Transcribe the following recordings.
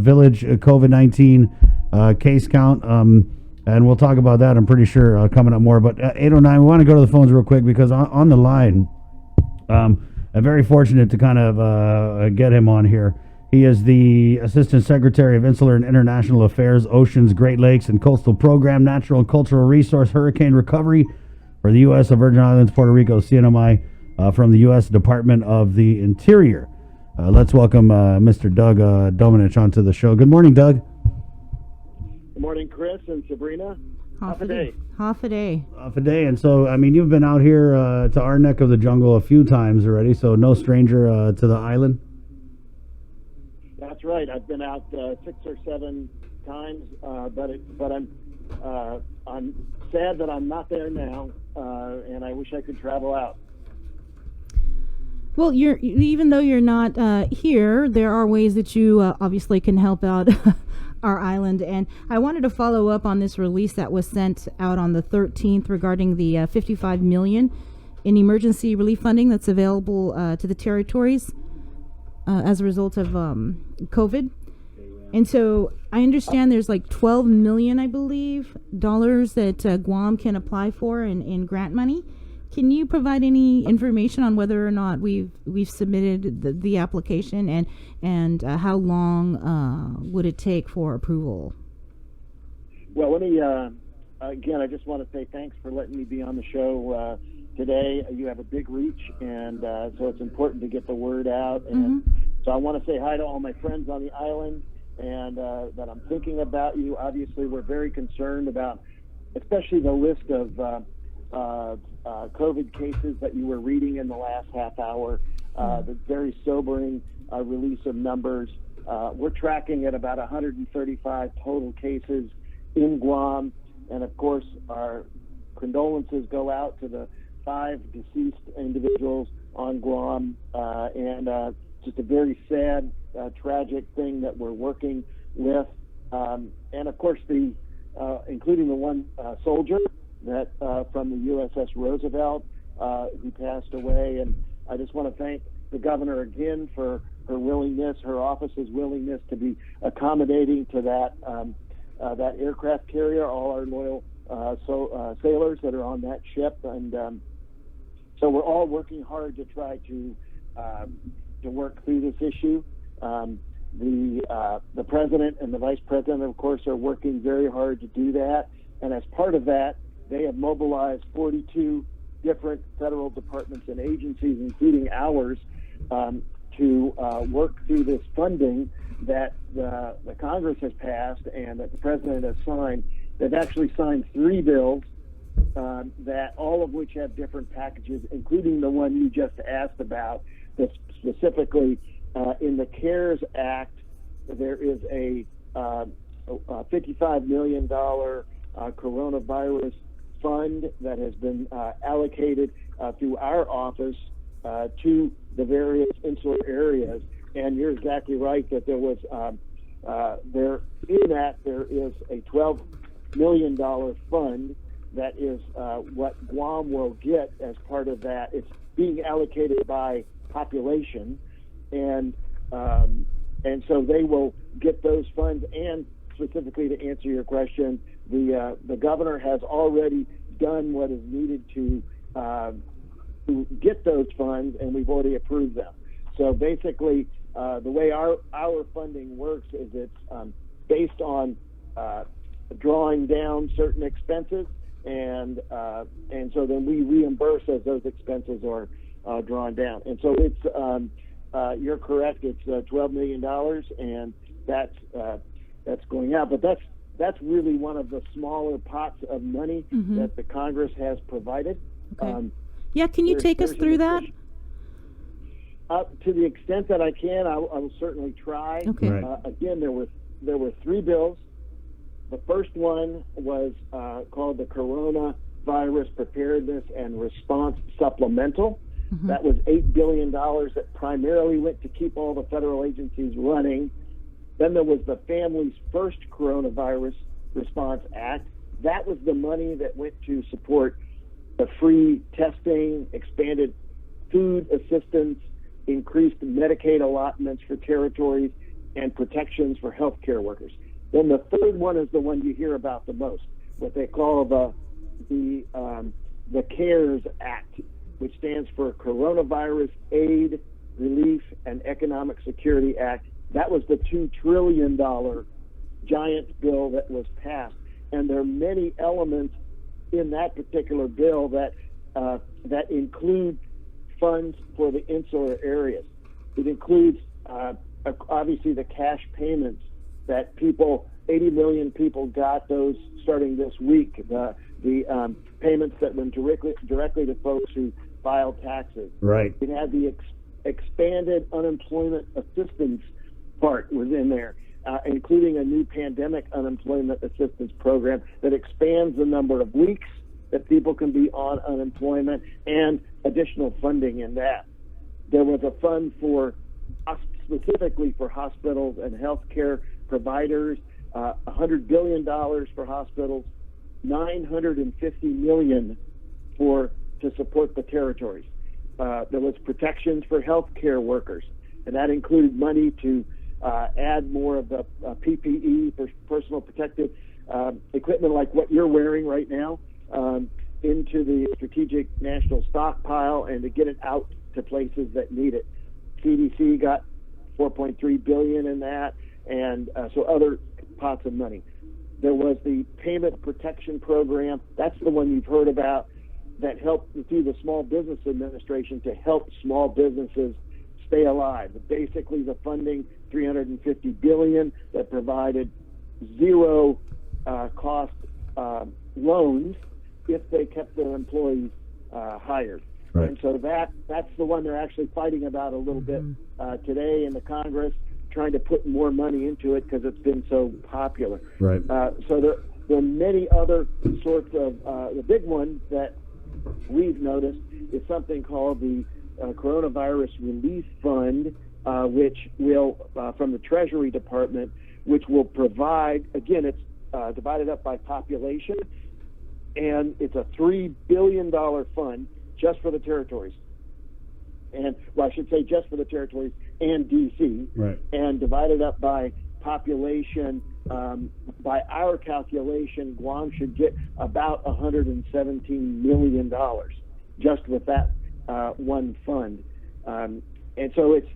village COVID-19 case count. And we'll talk about that, I'm pretty sure, coming up more. But 809, we want to go to the phones real quick because on the line, I'm very fortunate to kind of get him on here. He is the Assistant Secretary of Insular and International Affairs, Oceans, Great Lakes, and Coastal Program, Natural and Cultural Resource Hurricane Recovery for the U.S. of Virgin Islands, Puerto Rico, CNMI, from the U.S. Department of the Interior. Let's welcome Mr. Doug Domenech onto the show. Good morning, Doug. Good morning, Chris and Sabrina. Half a day. Half a day. Half a day. And so, I mean, you've been out here to our neck of the jungle a few times already, so no stranger to the island. That's right. I've been out 6 or 7 times, but I'm sad that I'm not there now, and I wish I could travel out. Well, even though you're not here, there are ways that you obviously can help out our island. And I wanted to follow up on this release that was sent out on the 13th regarding the $55 million in emergency relief funding that's available to the territories as a result of COVID. And so I understand there's like $12 million, I believe, that Guam can apply for in grant money. Can you provide any information on whether or not we've submitted the application and how long would it take for approval? Well, let me again. I just want to say thanks for letting me be on the show today. You have a big reach, and so it's important to get the word out. And so I want to say hi to all my friends on the island, and that I'm thinking about you. Obviously, we're very concerned about, especially the list of COVID cases that you were reading in the last half hour, the very sobering release of numbers. We're tracking at about 135 total cases in Guam, and of course our condolences go out to the 5 deceased individuals on Guam, and just a very sad, tragic thing that we're working with, and of course including the one soldier that from the USS Roosevelt who passed away. And I just want to thank the governor again for her willingness, her office's willingness to be accommodating to that aircraft carrier, all our loyal sailors that are on that ship. And so we're all working hard to try to work through this issue. The president and the vice president, of course, are working very hard to do that. And as part of that, they have mobilized 42 different federal departments and agencies, including ours, to work through this funding that the Congress has passed and that the president has signed. They've actually signed 3 bills, that all of which have different packages, including the one you just asked about, that's specifically in the CARES Act. There is a $55 million coronavirus fund that has been allocated through our office to the various insular areas. And you're exactly right that there was there is a $12 million fund that is what Guam will get as part of that. It's being allocated by population, and so they will get those funds. And specifically to answer your question, the governor has already done what is needed to get those funds, and we've already approved them. So basically, the way our funding works is it's based on drawing down certain expenses, and so then we reimburse as those expenses are drawn down. And so it's you're correct. It's $12 million, and that's going out. But that's really one of the smaller pots of money that the Congress has provided. Okay. Can you take us through that? To the extent that I can, I will certainly try. Okay. Right. Again, there were 3 bills. The first one was called the Coronavirus Preparedness and Response Supplemental. That was $8 billion that primarily went to keep all the federal agencies running. Then there was the Families First Coronavirus Response Act. That was the money that went to support the free testing, expanded food assistance, increased Medicaid allotments for territories, and protections for healthcare workers. Then the third one is the one you hear about the most, what they call the CARES Act, which stands for Coronavirus Aid, Relief, and Economic Security Act. That was the $2 trillion giant bill that was passed. And there are many elements in that particular bill that include funds for the insular areas. It includes, obviously, the cash payments that 80 million people got those starting this week. The payments that went directly to folks who filed taxes. Right. It had the expanded unemployment assistance part was in there, including a new pandemic unemployment assistance program that expands the number of weeks that people can be on unemployment and additional funding in that. There was a fund specifically for hospitals and healthcare providers, $100 billion for hospitals, $950 million to support the territories. There was protections for healthcare workers, and that included money to add more of the PPE, for personal protective equipment like what you're wearing right now, into the strategic national stockpile and to get it out to places that need it. CDC got $4.3 billion in that, and so other pots of money. There was the Payment Protection Program. That's the one you've heard about, that helped through the Small Business Administration to help small businesses stay alive. Basically, the funding, $350 billion, that provided zero cost loans if they kept their employees hired. Right. And so that's the one they're actually fighting about a little bit today in the Congress, trying to put more money into it because it's been so popular. Right. So there are many other sorts of, the big one that we've noticed is something called the Coronavirus Relief Fund, which will, from the Treasury Department, which will provide, again, it's divided up by population, and it's a $3 billion fund just for the territories. And, well, I should say just for the territories and D.C., right, and divided up by population. By our calculation, Guam should get about $117 million just with that one fund. And so it's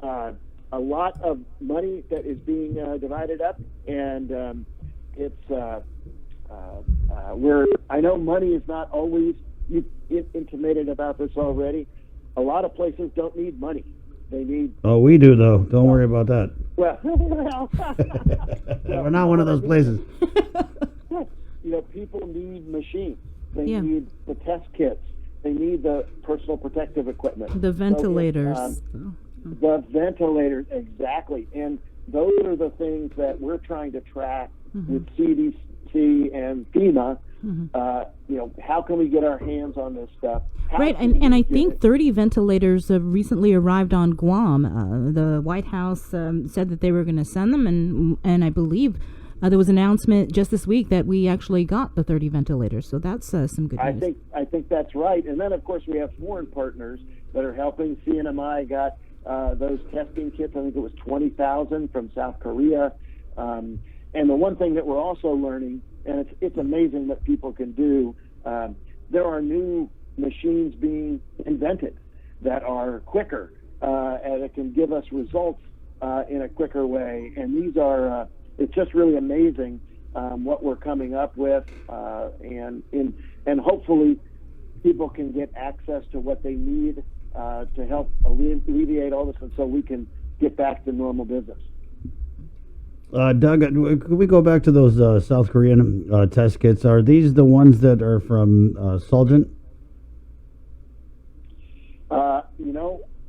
a lot of money that is being divided up, and it's where I know money is not always, you've intimated about this already, a lot of places don't need money. They need... Oh, we do, though. Don't worry about that. Well, we're not one of those places. People need machines. They Yeah. need the test kits. They need the personal protective equipment. The ventilators. The ventilators, exactly. And those are the things that we're trying to track with CDC and FEMA. How can we get our hands on this stuff? Right, and I think 30 ventilators have recently arrived on Guam. The White House said that they were going to send them, and I believe there was an announcement just this week that we actually got the 30 ventilators. So that's some good news. I think that's right. And then, of course, we have foreign partners that are helping. CNMI got those testing kits. I think it was 20,000 from South Korea. And the one thing that we're also learning, and it's amazing what people can do, there are new machines being invented that are quicker and it can give us results in a quicker way. And these are, it's just really amazing what we're coming up with, and hopefully people can get access to what they need to help alleviate all this, and so we can get back to normal business. Doug, could we go back to those South Korean test kits? Are these the ones that are from Solgent?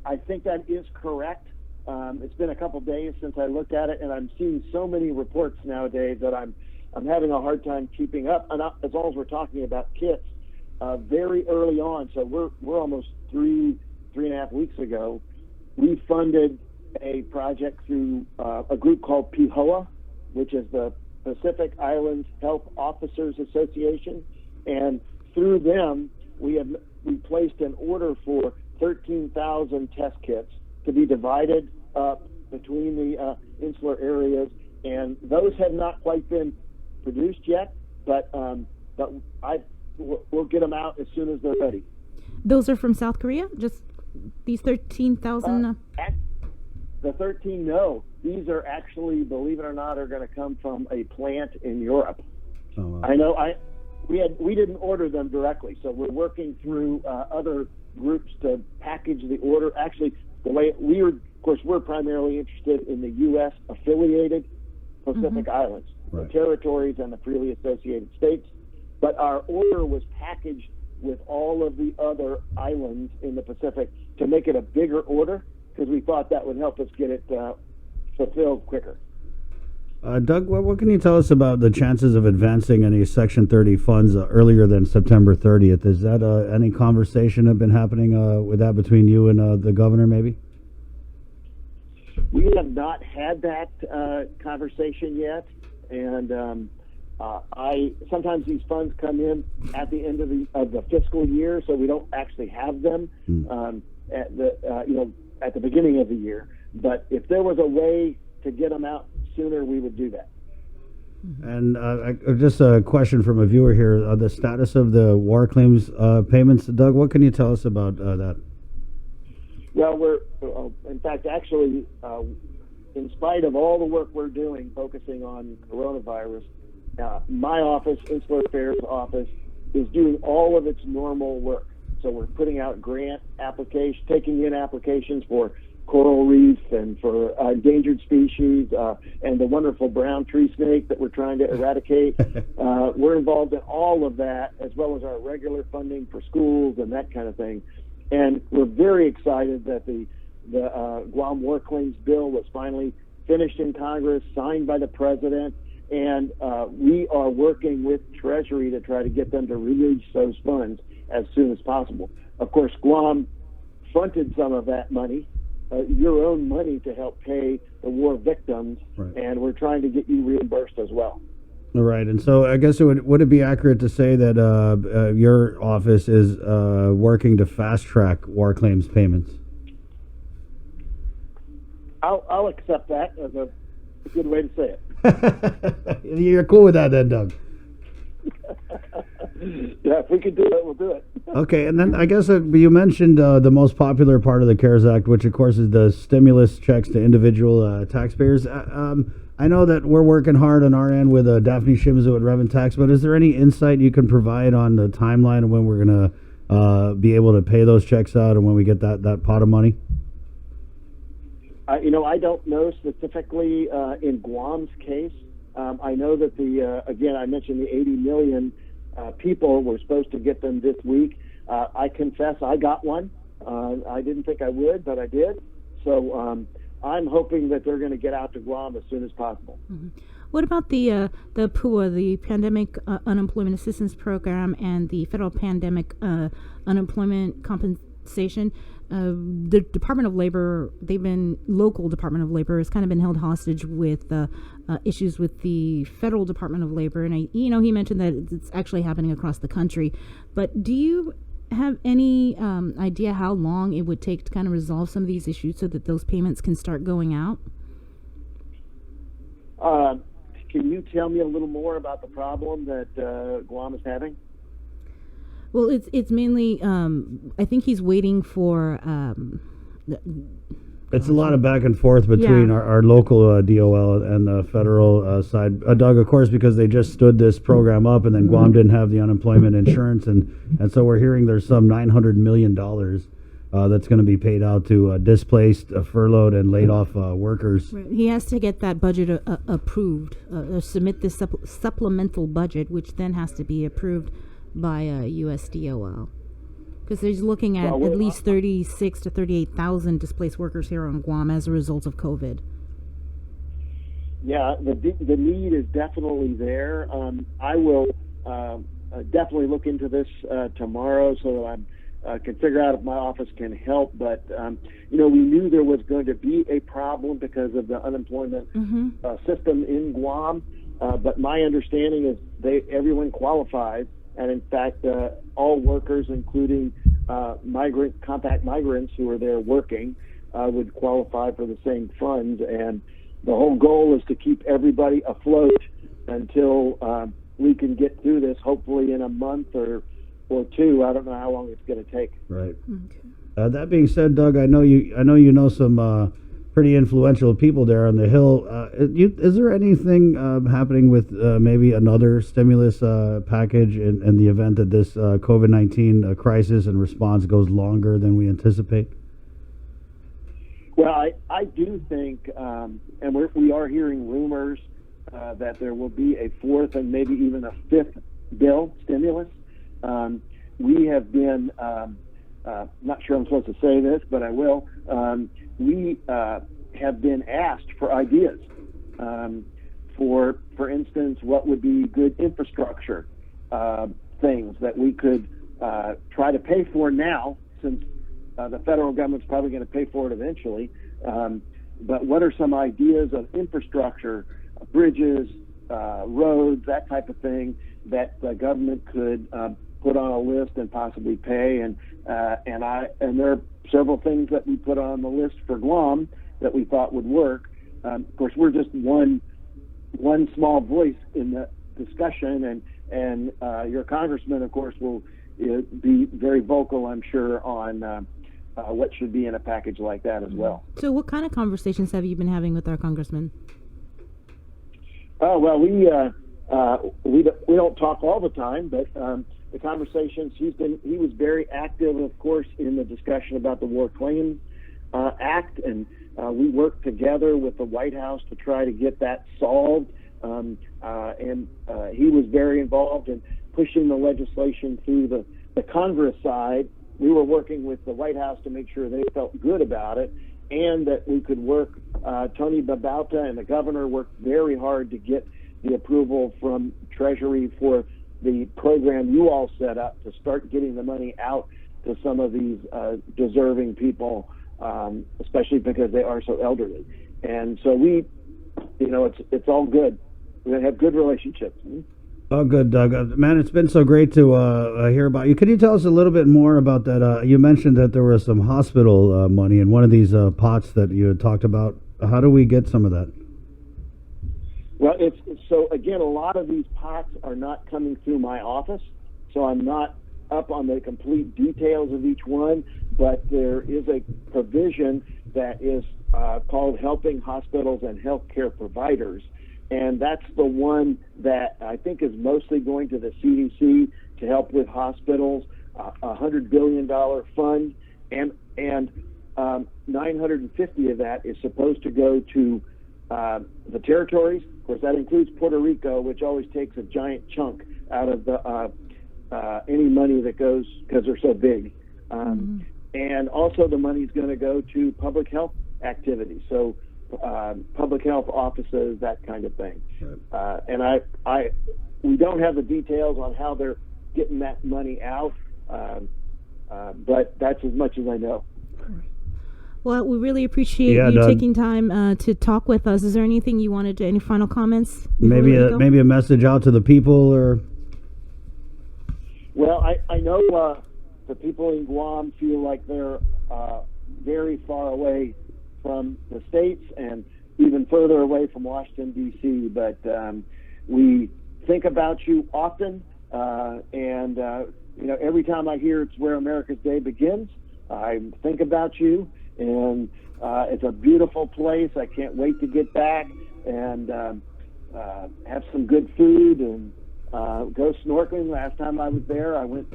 I think that is correct. It's been a couple days since I looked at it, and I'm seeing so many reports nowadays that I'm having a hard time keeping up. And as long as we're talking about kits, very early on, so we're almost three and a half weeks ago, we funded a project through a group called PHOA, which is the Pacific Islands Health Officers Association, and through them we placed an order for 13,000 test kits to be divided up between the insular areas, and those have not quite been produced yet, but we'll get them out as soon as they're ready. Those are from South Korea? Just these 13,000? The 13, no. These are actually, believe it or not, are going to come from a plant in Europe. Oh, wow. I know. We didn't order them directly, so we're working through other groups to package the order. Actually, the way we're primarily interested in the U.S. affiliated Pacific Islands, Right. the territories and the freely associated states. But our order was packaged with all of the other islands in the Pacific to make it a bigger order, because we thought that would help us get it fulfilled quicker. Doug, what can you tell us about the chances of advancing any Section 30 funds earlier than September 30th? Is that any conversation have been happening with that between you and the governor, maybe? We have not had that conversation yet, and sometimes these funds come in at the end of the fiscal year, so we don't actually have them at the beginning of the year. But if there was a way to get them out sooner, we would do that. And just a question from a viewer here: the status of the war claims payments, Doug. What can you tell us about that? Well, we're in fact, actually, in spite of all the work we're doing, focusing on coronavirus, my office, Insular Affairs Office, is doing all of its normal work. So we're putting out grant applications, taking in applications for coral reef and for endangered species and the wonderful brown tree snake that we're trying to eradicate. We're involved in all of that, as well as our regular funding for schools and that kind of thing. And we're very excited that the Guam War Claims Bill was finally finished in Congress, signed by the president, and we are working with Treasury to try to get them to release those funds as soon as possible. Of course, Guam fronted some of that money, your own money, to help pay the war victims, Right. And we're trying to get you reimbursed as well. All right, and so I guess would it be accurate to say that your office is working to fast track war claims payments? I'll accept that as a good way to say it. You're cool with that then, Doug? Yeah, if we could do it, we'll do it. Okay, and then I guess you mentioned the most popular part of the CARES Act, which of course is the stimulus checks to individual taxpayers. I know that we're working hard on our end with Daphne Shimzu at Revan Tax, but is there any insight you can provide on the timeline of when we're going to be able to pay those checks out and when we get that pot of money? I don't know specifically in Guam's case. I know that again, I mentioned the 80 million people were supposed to get them this week. I confess I got one. I didn't think I would, but I did. So I'm hoping that they're going to get out to Guam as soon as possible. Mm-hmm. What about the PUA, the Pandemic Unemployment Assistance Program, and the Federal Pandemic Unemployment Compensation? The Department of Labor, local Department of Labor has kind of been held hostage with issues with the Federal Department of Labor, and he mentioned that it's actually happening across the country. But do you have any idea how long it would take to kind of resolve some of these issues so that those payments can start going out? Can you tell me a little more about the problem that Guam is having? Well, it's mainly. I think he's waiting for. It's a lot of back and forth between our local DOL and the federal side. Doug, of course, because they just stood this program up, and then Guam didn't have the unemployment insurance, and so we're hearing there's some $900 million that's going to be paid out to displaced, furloughed, and laid off workers. Right. He has to get that budget approved, submit this supplemental budget, which then has to be approved by USDOL, because he's looking at at least 36 to 38,000 displaced workers here on Guam as a result of COVID. Yeah, the need is definitely there. I will definitely look into this tomorrow so that I can figure out if my office can help. But we knew there was going to be a problem because of the unemployment system in Guam. But my understanding is everyone qualifies. And in fact, all workers, including compact migrants who are there working, would qualify for the same funds. And the whole goal is to keep everybody afloat until we can get through this, hopefully in a month or two. I don't know how long it's going to take. Right. Okay. That being said, Doug, I know you know some pretty influential people there on the Hill. Is there anything happening with maybe another stimulus package in the event that this COVID-19 crisis and response goes longer than we anticipate? Well, I do think, and we are hearing rumors that there will be a fourth and maybe even a fifth bill, stimulus. We have been, not sure I'm supposed to say this, but I will. We have been asked for ideas. For instance, what would be good infrastructure things that we could try to pay for now, since the federal government's probably going to pay for it eventually. But what are some ideas of infrastructure, bridges, roads, that type of thing that the government could put on a list and possibly pay? And there are several things that we put on the list for Guam that we thought would work. Of course, we're just one small voice in the discussion, and your congressman, of course, will be very vocal, I'm sure, on what should be in a package like that as well. So what kind of conversations have you been having with our congressman? Oh, well, we don't talk all the time, but the conversations, he was very active, of course, in the discussion about the War Claims Act, and we worked together with the White House to try to get that solved, and he was very involved in pushing the legislation through the Congress side. We were working with the White House to make sure they felt good about it, and that we could work. Tony Babauta and the governor worked very hard to get the approval from Treasury for the program you all set up to start getting the money out to some of these deserving people, especially because they are so elderly. And so it's all good. We have good relationships. Oh, good, Doug. Man, it's been so great to hear about you. Can you tell us a little bit more about that? You mentioned that there was some hospital money in one of these pots that you had talked about. How do we get some of that? Well, so again, a lot of these pots are not coming through my office, so I'm not up on the complete details of each one, but there is a provision that is called Helping Hospitals and Healthcare Providers. And that's the one that I think is mostly going to the CDC to help with hospitals, $100 billion fund, and 950 of that is supposed to go to the territories. Of course, that includes Puerto Rico, which always takes a giant chunk out of any money that goes because they're so big. And also the money's going to go to public health activities. So public health offices, that kind of thing. Right. And we don't have the details on how they're getting that money out, but that's as much as I know. Well, we really appreciate you Doug, taking time to talk with us. Is there anything you wanted to, any final comments? Maybe a message out to the people, or? Well, I know the people in Guam feel like they're very far away from the States and even further away from Washington, D.C., but we think about you often, and every time I hear it's where America's Day begins, I think about you, and it's a beautiful place. I can't wait to get back and have some good food and go snorkeling. Last time I was there, I went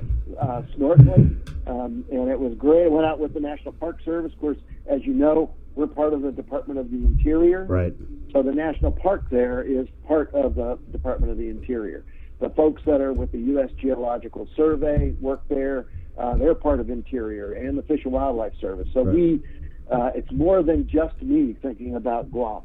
snorkeling, and it was great. I went out with the National Park Service. Of course, as you know, we're part of the Department of the Interior. Right. So the National Park there is part of the Department of the Interior. The folks that are with the U.S. Geological Survey work there. They're part of Interior and the Fish and Wildlife Service. So right. It's more than just me thinking about Guam.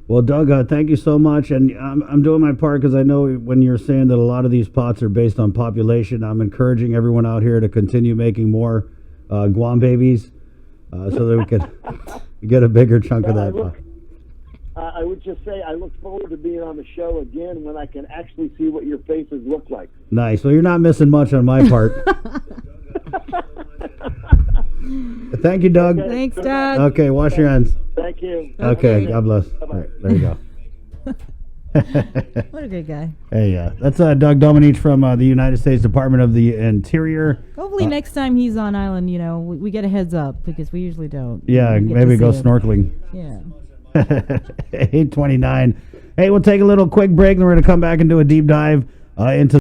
Well, Doug, thank you so much. And I'm doing my part because I know when you're saying that a lot of these pots are based on population, I'm encouraging everyone out here to continue making more Guam babies so that we can get a bigger chunk of that pot. I would just say I look forward to being on the show again when I can actually see what your faces look like. Nice. Well, you're not missing much on my part. Thank you, Doug. Okay. Thanks, Doug. Okay, wash your hands. Thank you. Okay, God bless. Bye-bye. All right, there you go. What a good guy. Hey, that's Doug Dominich from the United States Department of the Interior. Hopefully next time he's on island, we get a heads up because we usually don't. Yeah, We get maybe to go see him. snorkeling. Yeah. 8:29. Hey, we'll take a little quick break, and we're going to come back and do a deep dive into